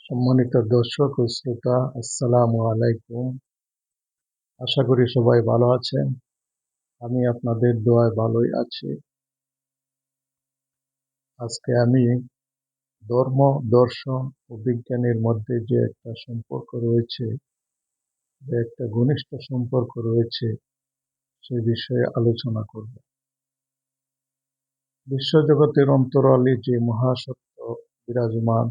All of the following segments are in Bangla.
সম্মানিত দর্শক ও শ্রোতা, আসসালামু আলাইকুম। আশা করি সবাই ভালো আছেন। আমি আপনাদের দোয়ায় ভালোই আছি। আজকে আমি ধর্ম, দর্শন ও বিজ্ঞানের মধ্যে যে একটা সম্পর্ক রয়েছে, যে একটা ঘনিষ্ঠ সম্পর্ক রয়েছে, সে বিষয়ে আলোচনা করব। বিশ্বজগতের অন্তরালে যে মহাসত্য বিরাজমান,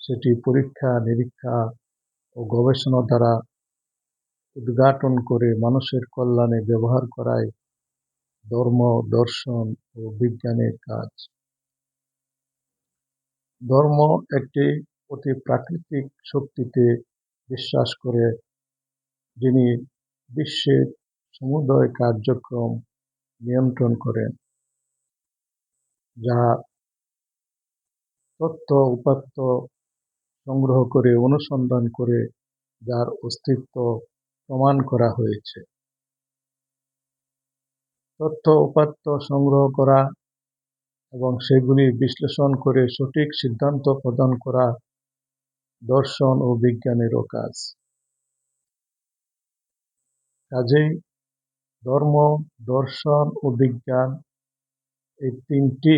সেটি পরীক্ষা নিরীক্ষা ও গবেষণা দ্বারা উদ্ঘাটন করে মানুষের কল্যাণে ব্যবহার করাই ধর্ম, দর্শন ও বিজ্ঞানের কাজ। ধর্ম একটি অতি প্রাকৃতিক শক্তিতে বিশ্বাস করে, যিনি বিশ্বের সমুদয় কার্যক্রম নিয়ন্ত্রণ করেন, যা তথ্য উপাত্ত সংগ্রহ করে অনুসন্ধান করে যার অস্তিত্ব প্রমাণ করা হয়েছে। তথ্য উপাত্ত সংগ্রহ করা এবং সেগুলি বিশ্লেষণ করে সঠিক সিদ্ধান্ত প্রদান করা দর্শন ও বিজ্ঞানেরও কাজ। কাজেই ধর্ম, দর্শন ও বিজ্ঞান এই তিনটি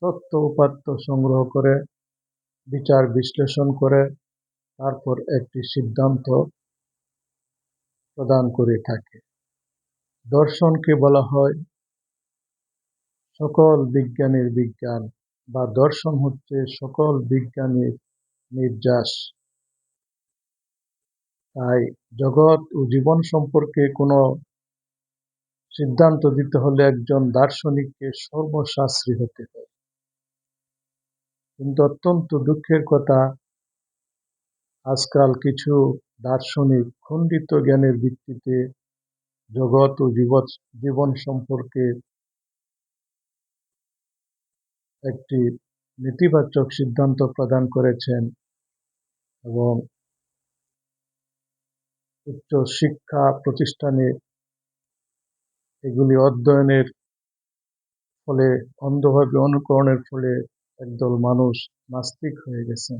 তথ্য উপাত্ত সংগ্রহ করে, বিচার বিশ্লেষণ করে, তারপর একটি সিদ্ধান্ত প্রদান করে থাকে। দর্শনকে বলা হয় সকল বিজ্ঞানের বিজ্ঞান, বা দর্শন হচ্ছে সকল বিজ্ঞানের নির্যাস। তাই জগৎ ও জীবন সম্পর্কে কোনো সিদ্ধান্ত দিতে হলে একজন দার্শনিককে সর্বশাস্ত্রী হতে হয়। কিন্তু অত্যন্ত দুঃখের কথা, আজকাল কিছু দার্শনিক খণ্ডিত জ্ঞানের ভিত্তিতে জগৎ ও জীবন সম্পর্কে একটি নেতিবাচক সিদ্ধান্ত প্রদান করেছেন এবং উচ্চ শিক্ষা প্রতিষ্ঠানে এগুলি অধ্যয়নের ফলে, অন্ধভাবে অনুকরণের ফলে একদল মানুষ নাস্তিক হয়ে গেছেন।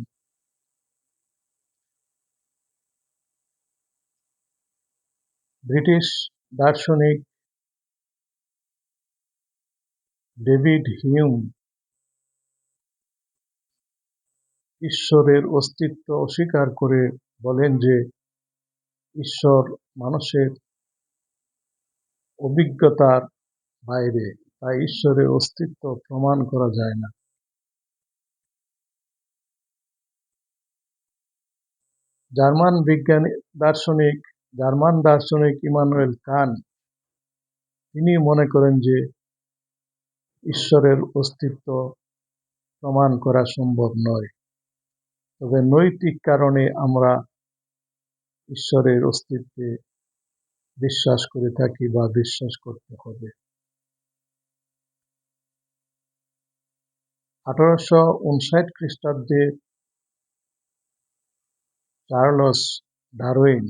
ব্রিটিশ দার্শনিক ডেভিড হিউম ঈশ্বরের অস্তিত্ব অস্বীকার করে বলেন যে ঈশ্বর মানুষের অভিজ্ঞতার বাইরে, তাই ঈশ্বরের অস্তিত্ব প্রমাণ করা যায় না। জার্মান দার্শনিক ইমানুয়েল কান্ট, তিনি মনে করেন যে ঈশ্বরের অস্তিত্ব প্রমাণ করা সম্ভব নয়, তবে নৈতিক কারণে আমরা ঈশ্বরের অস্তিত্বে বিশ্বাস করে থাকি বা বিশ্বাস করতে হবে। 1859 খ্রিস্টাব্দে চার্লস ডারউইন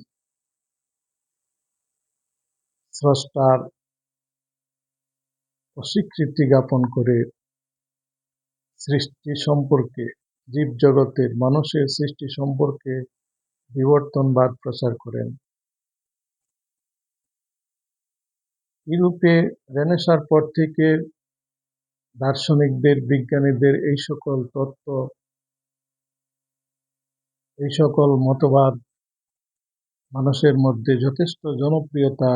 স্রষ্টার অস্বীকৃতি জ্ঞাপন করে সৃষ্টি সম্পর্কে, জীবজগতের মানুষের সৃষ্টি সম্পর্কে বিবর্তনবাদ প্রচার করেন। ইউরোপে রেনেসাঁর পর থেকে দার্শনিকদের, বিজ্ঞানীদের এই সকল তত্ত্ব, এই সকল মতবাদ মানুষের মধ্যে যথেষ্ট জনপ্রিয়তা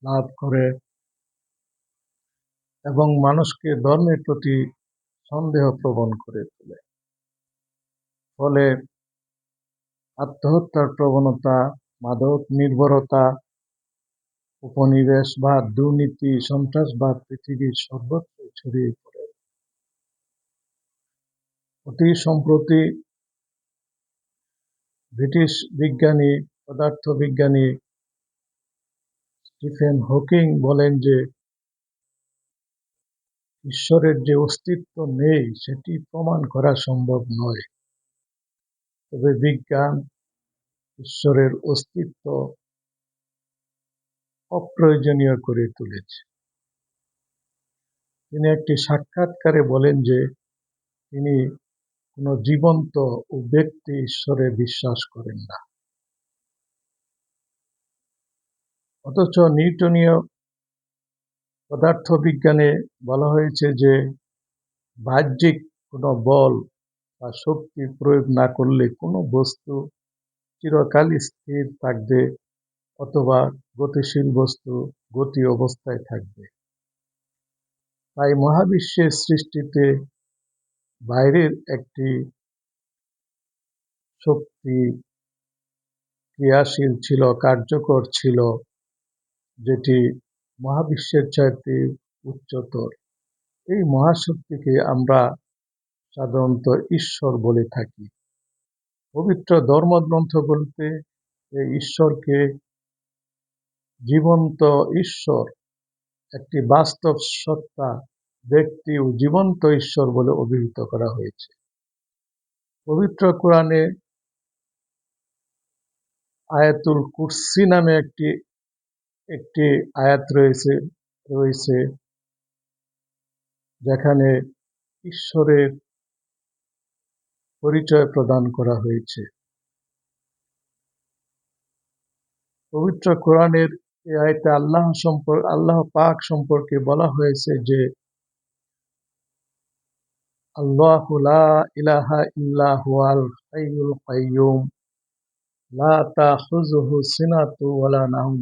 লাভ করে এবং মানুষকে ধর্মের প্রতি সন্দেহ প্রবণ করে তোলে। ফলে আত্মহত্যার প্রবণতা, মাদক নির্ভরতা, উপনিবেশবাদ, দুর্নীতি, সন্ত্রাসবাদ পৃথিবীর সর্বত্র ছড়িয়ে পড়ে। অতি সম্প্রতি ব্রিটিশ বিজ্ঞানী, পদার্থবিজ্ঞানী স্টিফেন হকিং বলেন যে ঈশ্বরের যে অস্তিত্ব নেই সেটি প্রমাণ করা সম্ভব নয়, তবে বিজ্ঞান ঈশ্বরের অস্তিত্ব অপ্রয়োজনীয় করে তুলেছে। তিনি একটি সাক্ষাৎকারে বলেন যে তিনি কোনো জীবন্ত ও ব্যক্তি ঈশ্বরে বিশ্বাস করেন না। অথচ নিউটনীয় পদার্থবিজ্ঞানে বলা হয়েছে যে বাহ্যিক কোনো বল বা শক্তি প্রয়োগ না করলে কোনো বস্তু চিরকালই স্থির থাকবে অথবা গতিশীল বস্তু গতি অবস্থায় থাকবে। তাই মহাবিশ্বের সৃষ্টিতে বাইরের একটি শক্তি ক্রিয়াশীল ছিল, কার্যকর ছিল, যেটি মহাবিশ্বের চাইতে উচ্চতর। এই মহাশক্তিকে আমরা সাধারণত ঈশ্বর বলে থাকি। পবিত্র ধর্মগ্রন্থগুলিতে এই ঈশ্বরকে জীবন্ত ঈশ্বর, একটি বাস্তব সত্তা, ব্যক্তি ও জীবন্ত ঈশ্বর বলে অভিহিত করা হয়েছে। পবিত্র কোরআনে আয়াতুল কুরসি নামে একটি আয়াত রয়েছে যেখানে ঈশ্বরের পরিচয় প্রদান করা হয়েছে। পবিত্র কোরআনের এই আয়াতে আল্লাহ পাক সম্পর্কে বলা হয়েছে যে আল্লাহু লা ইলাহা ইল্লা হুয়াল হাইয়ুল কাইয়্যুম লা তাখুযুহু সিনাতু ওয়ালা নাওম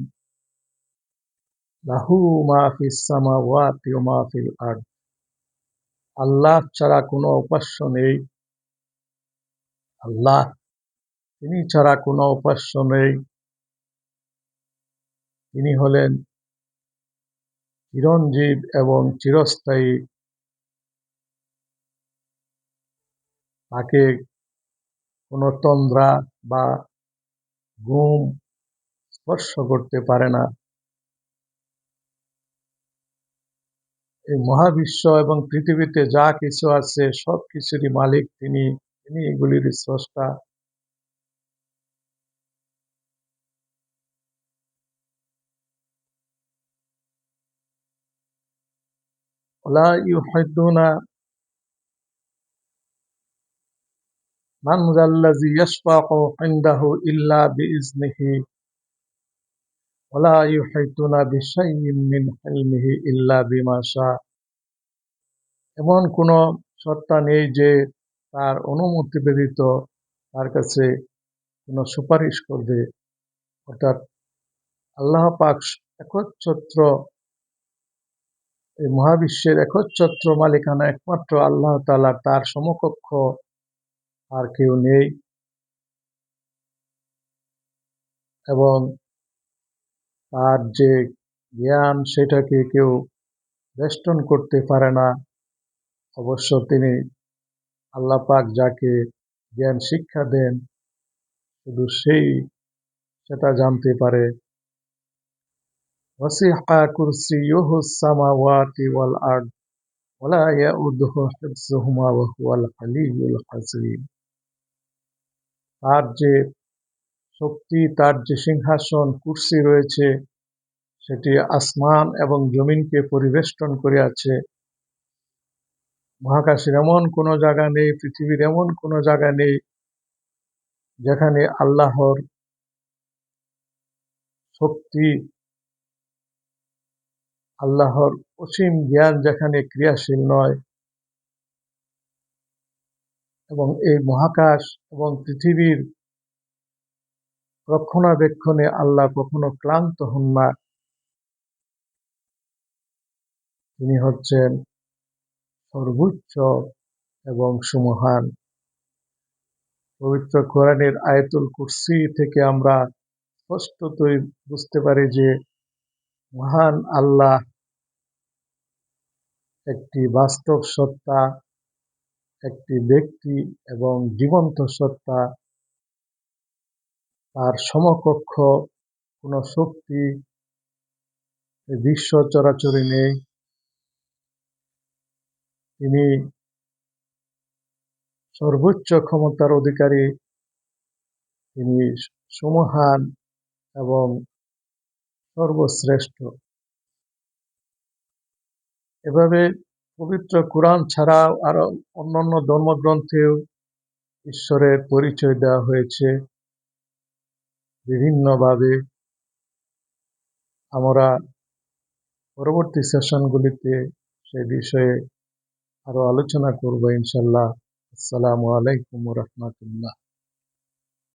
লাহু মা ফিস সামাওয়াতি ওয়া মা ফিল আরদ। আল্লাহ ছাড়া কোনো উপাস্য নেই, আল্লাহ তিনি ছাড়া কোনো উপাস্য নেই। তিনি হলেন চিরঞ্জীব এবং চিরস্থায়ী। তাকে কোনো তন্দ্রা বা ঘুম স্পর্শ করতে পারে না। এই মহাবিশ্ব এবং পৃথিবীতে যা কিছু আছে সব কিছুরই মালিক তিনি, তিনি এগুলির স্রষ্টা। ওয়ালা ইউহিতুনা মান যাল্লাযী ইয়াশফাউ ইনদাহু ইল্লা বিইজনিহি ওয়ালা ইউহিতুনা বিশাইইন মিন ইলমিহি ইল্লা বিমা শা। এমন কোনো সত্তা নেই যে তার অনুমতি ব্যতীত তার কাছে কোনো সুপারিশ করবে। অর্থাৎ আল্লাহ পাক একচ্ছত্র, এই মহাবিশ্বের একচ্ছত্র মালিকানা একমাত্র আল্লাহ তাআলা, তার সমকক্ষ আর কেউ নেই। এবং তার যে জ্ঞান সেটাকে কেউ বেষ্টন করতে পারে না। অবশ্য তিনি আল্লাহ পাক যাকে জ্ঞান শিক্ষা দেন শুধু সেই সেটা জানতে পারে। ওয়াসিআ কুরসিয়্যুহুস সামাওয়াতি ওয়াল আরদ ওয়ালা ইয়াউদুহু হিফযুহুমা ওয়া হুয়াল আলিয়্যুল আযীম। তার যে শক্তি, তার যে সিংহাসন কুরসি রয়েছে সেটি আসমান এবং জমিনকে পরিবেষ্টন করে আছে। মহাকাশের এমন কোনো জায়গা নেই, পৃথিবীর এমন কোনো জায়গা নেই যেখানে আল্লাহর শক্তি, আল্লাহর অসীম জ্ঞান যেখানে ক্রিয়াশীল নয়। এবং এই মহাকাশ এবং পৃথিবীর রক্ষণাবেক্ষণে আল্লাহ কখনো ক্লান্ত হন না। তিনি হচ্ছেন সর্বোচ্চ এবং সুমহান। পবিত্র কোরআনের আয়াতুল কুরসি থেকে আমরা স্পষ্টতই বুঝতে পারি যে মহান আল্লাহ একটি বাস্তব সত্তা, একটি ব্যক্তি এবং জীবন্ত সত্তা। তার সমকক্ষ কোনো শক্তি বিশ্ব চরাচরে নেই। তিনি সর্বোচ্চ ক্ষমতার অধিকারী, তিনি সুমহান এবং সর্বশ্রেষ্ঠ। এভাবে পবিত্র কোরআন ছাড়াও আরো অন্যান্য ধর্মগ্রন্থেও ঈশ্বরের পরিচয় দেওয়া হয়েছে বিভিন্নভাবে। আমরা পরবর্তী সেশনগুলিতে সে বিষয়ে আরো আলোচনা করব ইনশাল্লাহ। আসসালামু আলাইকুম ওয়া রাহমাতুল্লাহ।